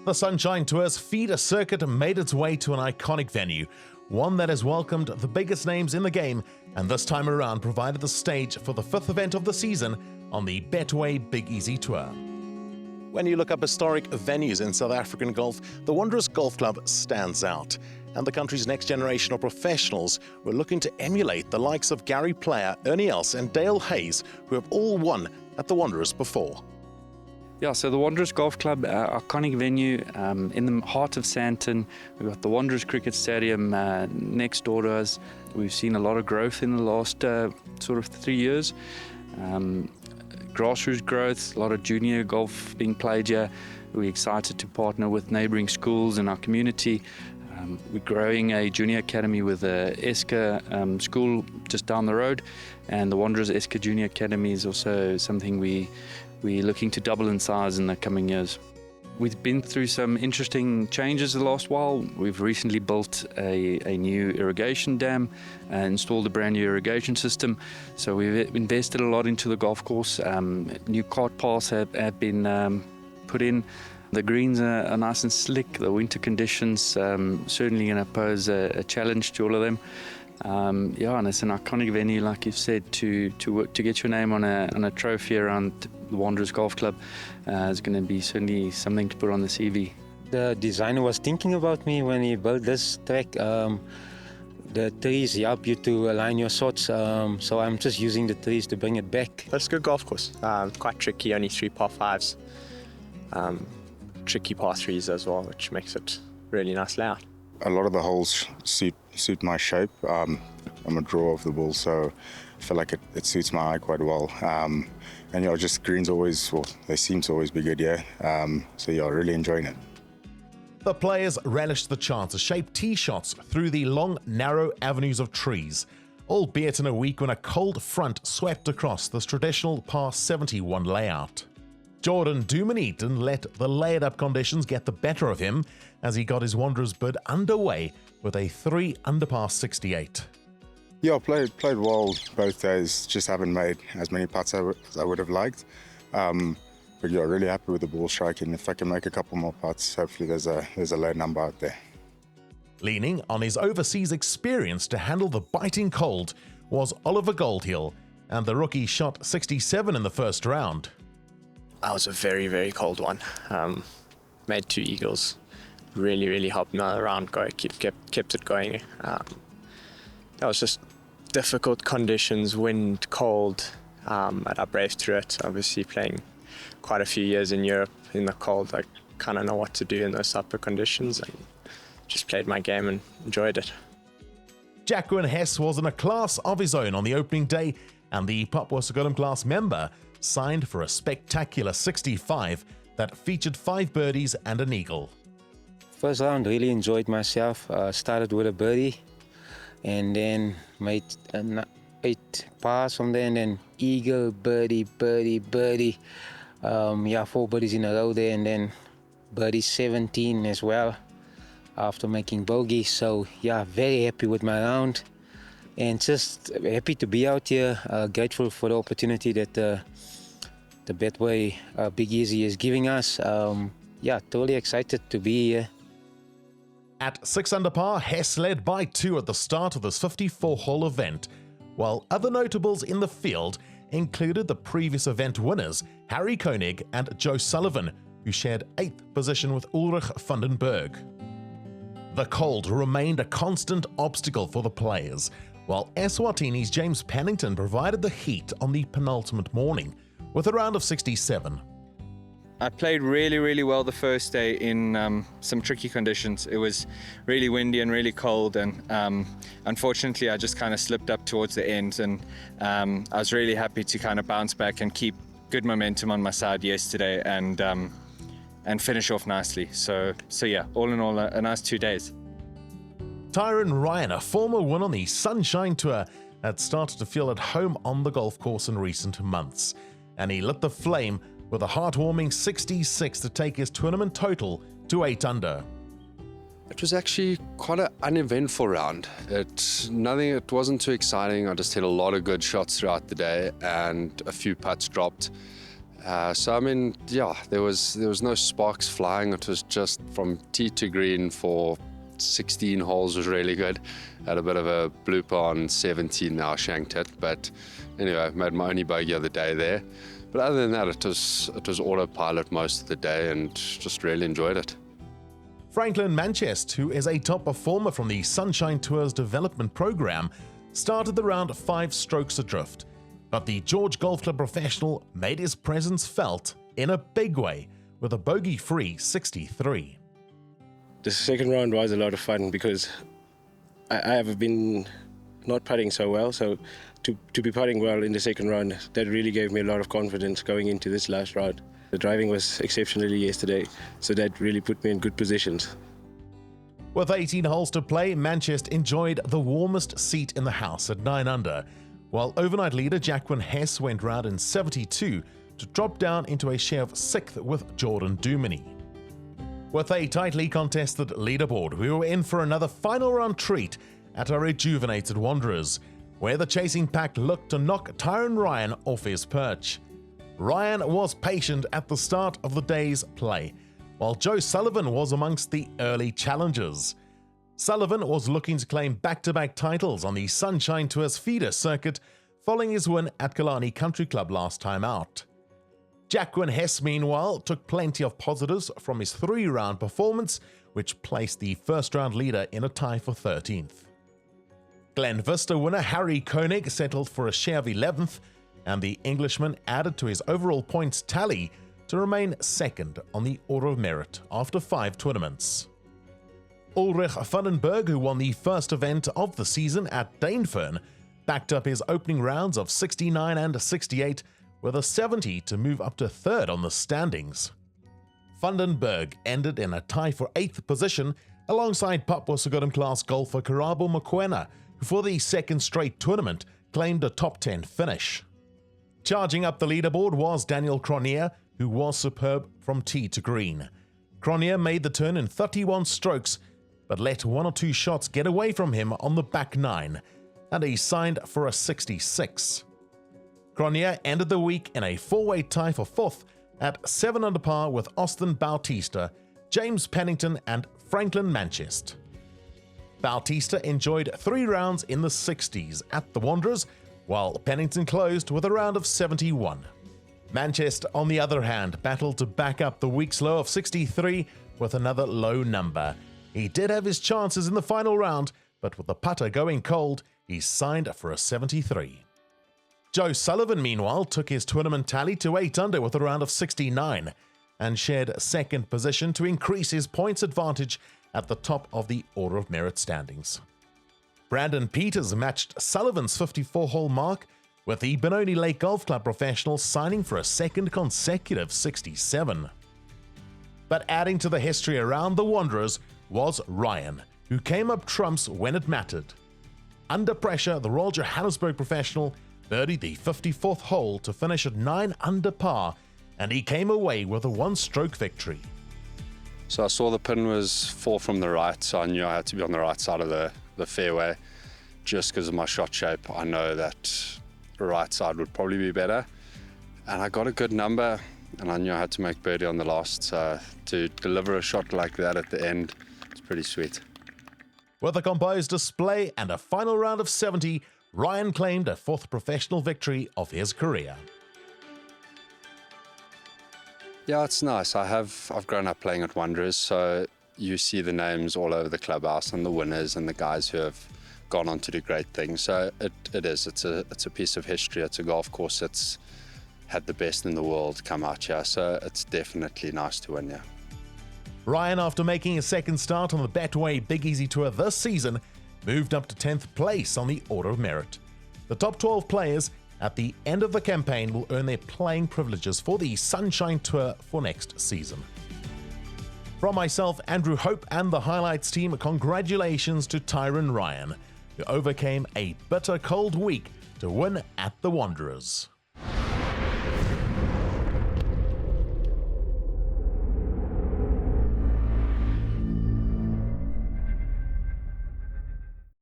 The Sunshine Tour's feeder circuit made its way to an iconic venue, one that has welcomed the biggest names in the game, and this time around provided the stage for the fifth event of the season on the Betway Big Easy Tour. When you look up historic venues in South African golf, the Wanderers Golf Club stands out, and the country's next generation of professionals were looking to emulate the likes of Gary Player, Ernie Els and Dale Hayes, who have all won at the Wanderers before. Yeah, so the Wanderers Golf Club, iconic venue in the heart of Sandton. We've got the Wanderers Cricket Stadium next door to us. We've seen a lot of growth in the last sort of 3 years. Grassroots growth, a lot of junior golf being played here. We're excited to partner with neighbouring schools in our community. We're growing a junior academy with the ESCA school just down the road, and the Wanderers ESCA Junior Academy is also something we're looking to double in size in the coming years. We've been through some interesting changes the last while. We've recently built a new irrigation dam and installed a brand new irrigation system. So we've invested a lot into the golf course. New cart paths have been put in. The greens are nice and slick. The winter conditions certainly going to pose a challenge to all of them. Yeah, and it's an iconic venue, like you've said, to get your name on a trophy around the Wanderers Golf Club is going to be certainly something to put on the CV. The designer was thinking about me when he built this track. The trees help you to align your shots, so I'm just using the trees to bring it back. That's a good golf course. Quite tricky, only 3 par 5s. Tricky par 3s as well, which makes it really nice layout. A lot of the holes suit my shape. I'm a drawer of the ball, so I feel like it suits my eye quite well. And yeah, just greens always, well, they seem to always be good, yeah. So yeah, really enjoying it. The players relished the chance to shape tee shots through the long, narrow avenues of trees, albeit in a week when a cold front swept across this traditional par 71 layout. Jordan Dumaneaton let the laid-up conditions get the better of him as he got his Wanderers bid underway with a 3 under par 68. Yeah, played well both days. Just haven't made as many putts as I would have liked. But yeah, really happy with the ball striking. If I can make a couple more putts, hopefully there's a low number out there. Leaning on his overseas experience to handle the biting cold was Oliver Goldhill, and the rookie shot 67 in the first round. That was a very, very cold one. Made 2 eagles. Really, really helped me around. Kept it going. That was just difficult conditions, wind, cold, and I braved through it. Obviously playing quite a few years in Europe in the cold, I kind of know what to do in those type of conditions, and just played my game and enjoyed it. Jacqueline Hess was in a class of his own on the opening day, and the Papua Sekudum class member signed for a spectacular 65 that featured 5 birdies and an eagle. First round, really enjoyed myself. Started with a birdie and then made 8 pars from there, and then eagle, birdie, birdie, birdie. 4 birdies in a row there, and then birdie 17 as well after making bogey. So yeah, very happy with my round and just happy to be out here. Grateful for the opportunity that the Betway Big Easy is giving us. Totally excited to be here. At 6 under par, Hess led by 2 at the start of this 54-hole event, while other notables in the field included the previous event winners Harry Koenig and Joe Sullivan, who shared 8th position with Ulrich van den Berg. The cold remained a constant obstacle for the players, while Eswatini's James Pennington provided the heat on the penultimate morning with a round of 67. I played really, really well the first day in some tricky conditions. It was really windy and really cold, and unfortunately I just kind of slipped up towards the end, and I was really happy to kind of bounce back and keep good momentum on my side yesterday and finish off nicely. So yeah, all in all, a nice 2 days. Tyron Ryan, a former winner on the Sunshine Tour, had started to feel at home on the golf course in recent months, and he lit the flame with a heartwarming 66 to take his tournament total to 8 under. It was actually quite an uneventful round. It wasn't too exciting. I just hit a lot of good shots throughout the day and a few putts dropped. So I mean, yeah, there was no sparks flying. It was just from tee to green for 16 holes was really good. Had a bit of a blooper on 17 now, shanked it. But anyway, made my only bogey of the day there. But other than that, it was autopilot most of the day and just really enjoyed it. Franklin Manchester, who is a top performer from the Sunshine Tour's development program, started the round 5 strokes adrift. But the George Golf Club professional made his presence felt in a big way with a bogey-free 63. The second round was a lot of fun because I have been not putting so well, so to be putting well in the second round, that really gave me a lot of confidence going into this last round. The driving was exceptionally yesterday, so that really put me in good positions. With 18 holes to play, Manchester enjoyed the warmest seat in the house at 9 under, while overnight leader Jacqueline Hess went round in 72 to drop down into a share of 6th with Jordan Duminy. With a tightly contested leaderboard, we were in for another final round treat at our rejuvenated Wanderers, where the chasing pack looked to knock Tyron Ryan off his perch. Ryan was patient at the start of the day's play, while Joe Sullivan was amongst the early challengers. Sullivan was looking to claim back-to-back titles on the Sunshine Tour's feeder circuit following his win at Killarney Country Club last time out. Jacqueline Hess, meanwhile, took plenty of positives from his 3-round performance, which placed the first-round leader in a tie for 13th. Glen Vista winner Harry Koenig settled for a share of 11th, and the Englishman added to his overall points tally to remain second on the Order of Merit after 5 tournaments. Ulrich Vandenberg, who won the first event of the season at Danefern, backed up his opening rounds of 69 and 68 with a 70 to move up to 3rd on the standings. Vandenberg ended in a tie for 8th position alongside Papua Segurum class golfer Karabo Mokoena, who for the second straight tournament claimed a top 10 finish. Charging up the leaderboard was Daniel Cronier, who was superb from tee to green. Cronier made the turn in 31 strokes, but let 1 or 2 shots get away from him on the back 9, and he signed for a 66. Cronier ended the week in a 4-way tie for 4th at 7 under par with Austin Bautista, James Pennington and Franklin Manchester. Bautista enjoyed 3 rounds in the 60s at the Wanderers, while Pennington closed with a round of 71. Manchester, on the other hand, battled to back up the week's low of 63 with another low number. He did have his chances in the final round, but with the putter going cold, he signed for a 73. Joe Sullivan, meanwhile, took his tournament tally to 8 under with a round of 69 and shared second position to increase his points advantage at the top of the Order of Merit standings. Brandon Peters matched Sullivan's 54-hole mark, with the Benoni Lake Golf Club professional signing for a second consecutive 67. But adding to the history around the Wanderers was Ryan, who came up trumps when it mattered. Under pressure, the Royal Johannesburg professional birdied the 54th hole to finish at 9 under par, and he came away with a 1-stroke victory. So I saw the pin was 4 from the right, so I knew I had to be on the right side of the fairway. Just because of my shot shape, I know that the right side would probably be better. And I got a good number, and I knew I had to make birdie on the last, so to deliver a shot like that at the end, it's pretty sweet. With a composed display and a final round of 70, Ryan claimed a 4th professional victory of his career. Yeah, it's nice. I've grown up playing at Wanderers, so you see the names all over the clubhouse and the winners and the guys who have gone on to do great things. So it's a piece of history. It's a golf course that's had the best in the world come out here, so it's definitely nice to win here. Ryan, after making his second start on the Betway Big Easy Tour this season, moved up to 10th place on the Order of Merit. The top 12 players at the end of the campaign will earn their playing privileges for the Sunshine Tour for next season. From myself, Andrew Hope, and the Highlights team, congratulations to Tyron Ryan, who overcame a bitter cold week to win at the Wanderers.